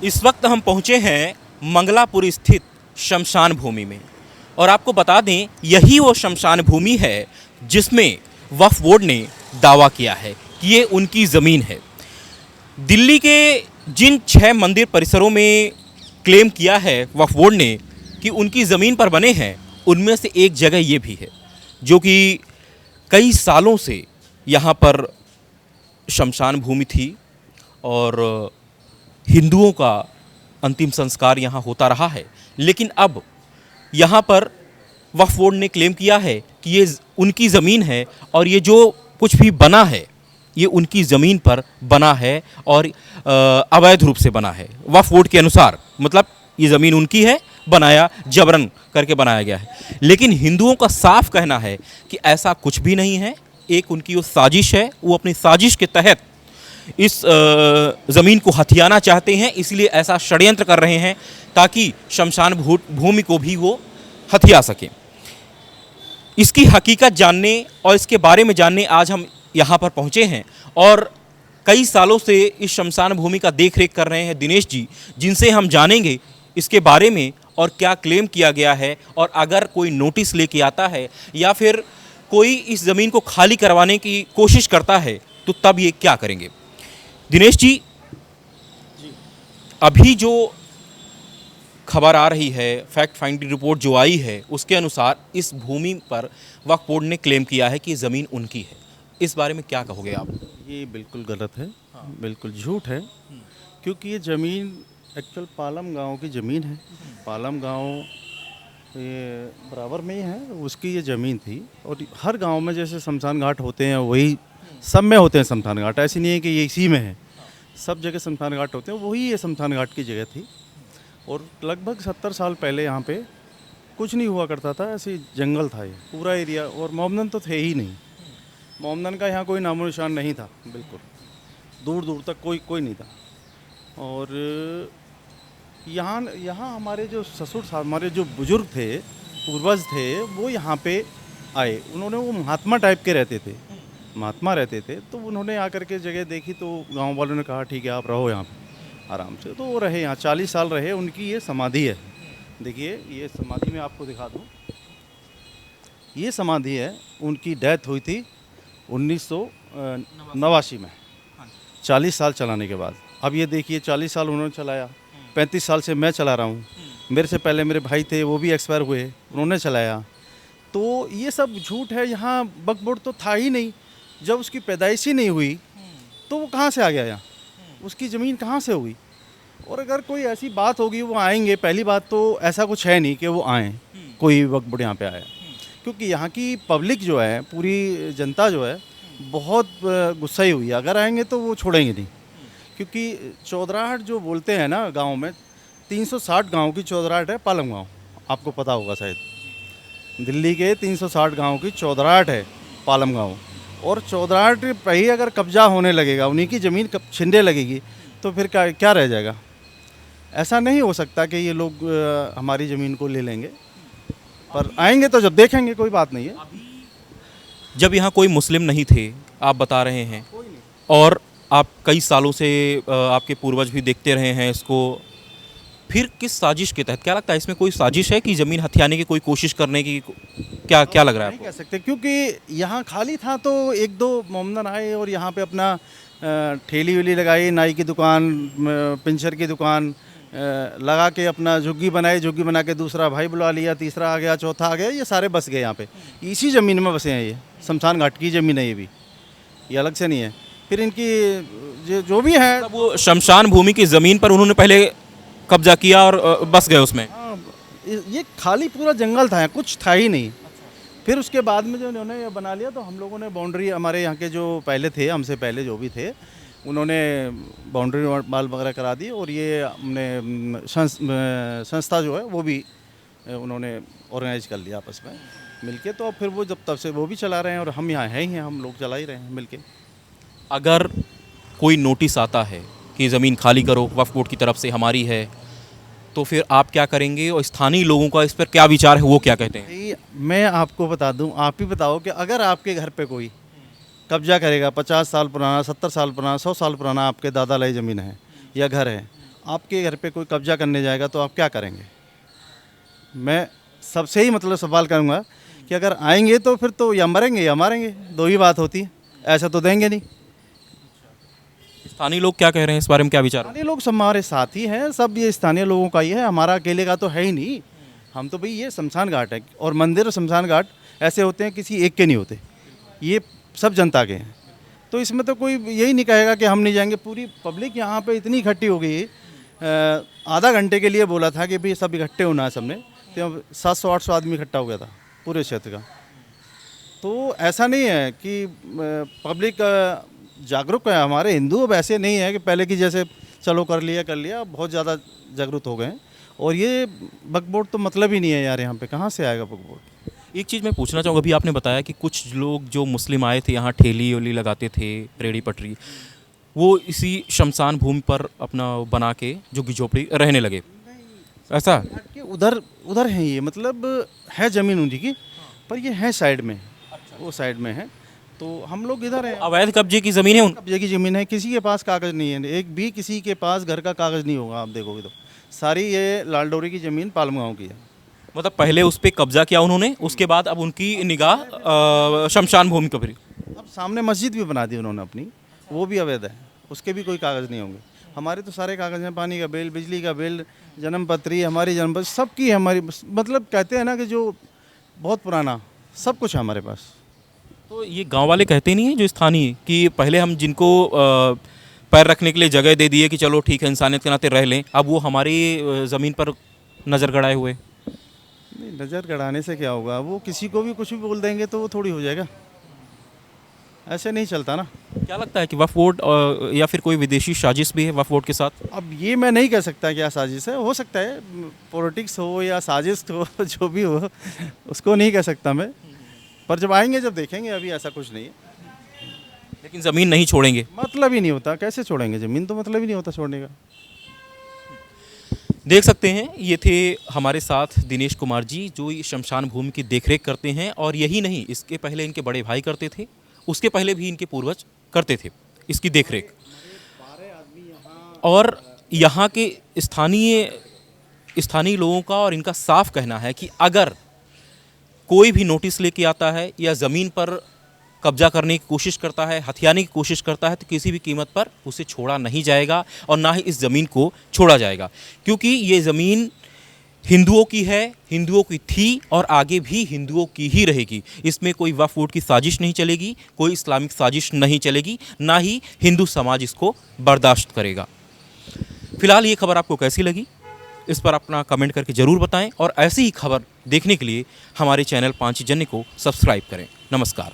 इस वक्त हम पहुंचे हैं मंगलापुर स्थित शमशान भूमि में और आपको बता दें यही वो शमशान भूमि है जिसमें वक्फ बोर्ड ने दावा किया है कि ये उनकी ज़मीन है। दिल्ली के जिन 6 मंदिर परिसरों में क्लेम किया है वक्फ बोर्ड ने कि उनकी ज़मीन पर बने हैं, उनमें से एक जगह ये भी है जो कि कई सालों से यहाँ पर शमशान भूमि थी और हिंदुओं का अंतिम संस्कार यहाँ होता रहा है। लेकिन अब यहाँ पर वक्फ बोर्ड ने क्लेम किया है कि ये उनकी ज़मीन है और ये जो कुछ भी बना है ये उनकी ज़मीन पर बना है और अवैध रूप से बना है वक्फ बोर्ड के अनुसार। मतलब ये ज़मीन उनकी है, बनाया जबरन करके बनाया गया है। लेकिन हिंदुओं का साफ कहना है कि ऐसा कुछ भी नहीं है, एक उनकी वो साजिश है, वो अपनी साजिश के तहत इस ज़मीन को हथियाना चाहते हैं, इसलिए ऐसा षड्यंत्र कर रहे हैं ताकि शमशान भूमि को भी वो हथिया सकें। इसकी हकीकत जानने और इसके बारे में जानने आज हम यहाँ पर पहुँचे हैं और कई सालों से इस शमशान भूमि का देख रेख कर रहे हैं दिनेश जी, जिनसे हम जानेंगे इसके बारे में और क्या क्लेम किया गया है और अगर कोई नोटिस लेके आता है या फिर कोई इस ज़मीन को खाली करवाने की कोशिश करता है तो तब ये क्या करेंगे। दिनेश जी, अभी जो खबर आ रही है, फैक्ट फाइंडिंग रिपोर्ट जो आई है, उसके अनुसार इस भूमि पर वक्फ बोर्ड ने क्लेम किया है कि ज़मीन उनकी है। इस बारे में क्या कहोगे आप? ये बिल्कुल गलत है। बिल्कुल झूठ है, क्योंकि ये ज़मीन एक्चुअल पालम गांव की ज़मीन है। पालम गांव ये बराबर में ही है, उसकी ये ज़मीन थी। और हर गांव में जैसे शमशान घाट होते हैं वही सब में होते हैं शमशान घाट। ऐसी नहीं है कि ये इसी में है, सब जगह शमशान घाट होते हैं, वही ये शमशान घाट की जगह थी। और लगभग 70 साल पहले यहाँ पे कुछ नहीं हुआ करता था, ऐसे जंगल था ये पूरा एरिया। और मोमदन तो थे ही नहीं, मोमदन का यहाँ कोई नामो निशान नहीं था, बिल्कुल दूर दूर तक कोई नहीं था। और यहाँ हमारे जो ससुर साहब, हमारे जो बुजुर्ग थे, पूर्वज थे, वो यहाँ पे आए। उन्होंने वो महात्मा टाइप के रहते थे, महात्मा रहते थे। तो उन्होंने आकर के जगह देखी तो गांव वालों ने कहा ठीक है आप रहो यहाँ पे आराम से। तो वो रहे यहाँ 40 साल रहे। उनकी ये समाधि है, देखिए ये समाधि मैं आपको दिखा दूँ। ये समाधि है, उनकी डेथ हुई थी 1989 में, 40 साल चलाने के बाद। अब ये देखिए 40 साल उन्होंने चलाया, 35 साल से मैं चला रहा हूँ, मेरे से पहले मेरे भाई थे वो भी एक्सपायर हुए, उन्होंने चलाया। तो ये सब झूठ है। यहाँ वक्फ बोर्ड तो था ही नहीं, जब उसकी पैदाइश ही नहीं हुई तो वो कहाँ से आ गया यहाँ, उसकी ज़मीन कहाँ से हुई। और अगर कोई ऐसी बात होगी वो आएंगे, पहली बात तो ऐसा कुछ है नहीं कि वो आएँ, कोई वक्फ बोर्ड यहाँ पे आया। क्योंकि यहाँ की पब्लिक जो है, पूरी जनता जो है, बहुत गुस्साई हुई है। अगर आएंगे तो वो छोड़ेंगे नहीं, क्योंकि चौधराहट जो बोलते हैं ना गांव में, 360 गांव की चौधराहट है पालम गांव, आपको पता होगा शायद। दिल्ली के 360 गांव की चौधराहट है पालम गांव। और चौधराहट पे ही अगर कब्जा होने लगेगा, उन्हीं की ज़मीन छिनने लगेगी, तो फिर क्या रह जाएगा। ऐसा नहीं हो सकता कि ये लोग हमारी ज़मीन को ले लेंगे। पर आएंगे तो जब देखेंगे, कोई बात नहीं है। जब यहाँ कोई मुस्लिम नहीं थे, आप बता रहे हैं, और आप कई सालों से आपके पूर्वज भी देखते रहे हैं इसको, फिर किस साजिश के तहत, क्या लगता है इसमें कोई साजिश है कि ज़मीन हथियाने की कोई कोशिश करने की, क्या लग रहा है नहीं आपको? कह सकते, क्योंकि यहाँ खाली था तो 1-2 मोमदन आए और यहाँ पे अपना ठेली वेली लगाई, नाई की दुकान, पिंचर की दुकान लगा के अपना झुग्गी बनाई, झुग्गी बना के दूसरा भाई बुला लिया, तीसरा आ गया, चौथा आ गया, ये सारे बस गए यहाँ पे। इसी ज़मीन में बसे हैं, ये शमशान घाट की ज़मीन है, ये अलग से नहीं है। फिर इनकी जो भी है, मतलब वो शमशान भूमि की ज़मीन पर उन्होंने पहले कब्जा किया और बस गए उसमें। हाँ, ये खाली पूरा जंगल था, कुछ था ही नहीं। फिर उसके बाद में जो इन्होंने बना लिया, तो हम लोगों ने बाउंड्री, हमारे यहाँ के जो पहले थे, हमसे पहले जो भी थे, उन्होंने बाउंड्री वाल वगैरह करा दी। और ये हमने संस्था जो है वो भी उन्होंने ऑर्गेनाइज कर लिया आपस में मिलके। तो अब फिर वो जब तब से वो भी चला रहे हैं और हम यहाँ हैं ही हैं, हम लोग चला ही रहे हैं मिलके। अगर कोई नोटिस आता है कि ज़मीन खाली करो, वक्फ बोर्ड की तरफ से हमारी है, तो फिर आप क्या करेंगे और स्थानीय लोगों का इस पर क्या विचार है, वो क्या कहते हैं? मैं आपको बता दूं, आप ही बताओ कि अगर आपके घर पे कोई कब्जा करेगा, 50 साल पुराना, 70 साल पुराना, 100 साल पुराना आपके दादा लाई ज़मीन है या घर है, आपके घर पे कोई कब्जा करने जाएगा तो आप क्या करेंगे? मैं सबसे ही मतलब सवाल करूँगा कि अगर आएंगे तो फिर तो या मरेंगे या मारेंगे, दो ही बात होती है, ऐसा तो देंगे नहीं। स्थानीय लोग क्या कह रहे हैं इस बारे में, क्या विचार? स्थानीय लोग सब हमारे साथ ही हैं, सब ये स्थानीय लोगों का ही है, हमारा अकेले का तो है ही नहीं। हम तो भाई ये शमशान घाट है और मंदिर और शमशान घाट ऐसे होते हैं, किसी एक के नहीं होते, ये सब जनता के हैं। तो इसमें तो कोई यही नहीं कहेगा कि हम नहीं जाएंगे। पूरी पब्लिक यहाँ पे इतनी इकट्ठी हो गई, आधा घंटे के लिए बोला था कि भाई सब इकट्ठे होना है सबने, तो 700-800 आदमी इकट्ठा हो गया था पूरे क्षेत्र का। तो ऐसा नहीं है कि पब्लिक जागरूक है, हमारे हिंदू अब ऐसे नहीं है कि पहले की जैसे चलो कर लिया, बहुत ज़्यादा जागरूक हो गए हैं। और ये वक्फ बोर्ड तो मतलब ही नहीं है यार, यहाँ पे कहाँ से आएगा वक्फ बोर्ड? एक चीज़ मैं पूछना चाहूँगा, अभी आपने बताया कि कुछ लोग जो मुस्लिम आए थे यहाँ ठेली वेली लगाते थे, रेड़ी पटरी, वो इसी शमशान भूमि पर अपना बना के झुग्गी झोपड़ी रहने लगे, ऐसा? कि उधर उधर है, ये मतलब है ज़मीन उन्हीं की, पर ये है साइड में, वो साइड में है। तो हम लोग इधर हैं। अवैध कब्जे की ज़मीन है उन कब्जे की ज़मीन है, किसी के पास कागज़ नहीं है, एक भी किसी के पास घर का कागज़ नहीं होगा। आप देखोगे तो सारी ये लालडोरी की ज़मीन पालम गाँव की है। मतलब पहले उस पर कब्जा किया उन्होंने, उसके बाद अब उनकी निगाह शमशान भूमि पर भी। अब सामने मस्जिद भी बना दी उन्होंने अपनी, वो भी अवैध है, उसके भी कोई कागज़ नहीं होंगे। हमारे तो सारे कागज़ हैं, पानी का बिल, बिजली का बिल, जन्म पत्री, हमारी जन्म पत्री सबकी है हमारी। मतलब कहते हैं ना कि जो बहुत पुराना सब कुछ है हमारे पास। तो ये गांव वाले कहते नहीं है जो स्थानीय कि पहले हम जिनको पैर रखने के लिए जगह दे दिए कि चलो ठीक है इंसानियत के नाते रह लें, अब वो हमारी ज़मीन पर नज़र गड़ाए हुए। नहीं, नज़र गड़ाने से क्या होगा, वो किसी को भी कुछ भी बोल देंगे तो वो थोड़ी हो जाएगा, ऐसे नहीं चलता ना। क्या लगता है कि वक्फ बोर्ड या फिर कोई विदेशी साजिश भी है वक्फ बोर्ड के साथ? अब ये मैं नहीं कह सकता क्या साजिश है, हो सकता है पॉलिटिक्स हो या साजिश हो जो भी हो, उसको नहीं कह सकता मैं, पर जब आएंगे जब देखेंगे, अभी ऐसा कुछ नहीं है। लेकिन ज़मीन नहीं छोड़ेंगे। मतलब ही नहीं होता, कैसे छोड़ेंगे ज़मीन, तो मतलब ही नहीं होता छोड़ने का। देख सकते हैं ये थे हमारे साथ दिनेश कुमार जी, जो ये शमशान भूमि की देखरेख करते हैं। और यही नहीं, इसके पहले इनके बड़े भाई करते थे, उसके पहले भी इनके पूर्वज करते थे इसकी देखरेख। और यहाँ के स्थानीय लोगों का और इनका साफ कहना है कि अगर कोई भी नोटिस लेके आता है या ज़मीन पर कब्जा करने की कोशिश करता है, हथियाने की कोशिश करता है, तो किसी भी कीमत पर उसे छोड़ा नहीं जाएगा और ना ही इस ज़मीन को छोड़ा जाएगा, क्योंकि ये ज़मीन हिंदुओं की है, हिंदुओं की थी और आगे भी हिंदुओं की ही रहेगी। इसमें कोई वक्फ बोर्ड की साजिश नहीं चलेगी, कोई इस्लामिक साजिश नहीं चलेगी, ना ही हिंदू समाज इसको बर्दाश्त करेगा। फिलहाल ये खबर आपको कैसी लगी, इस पर अपना कमेंट करके ज़रूर बताएं और ऐसी ही खबर देखने के लिए हमारे चैनल पांचजन्य को सब्सक्राइब करें। नमस्कार।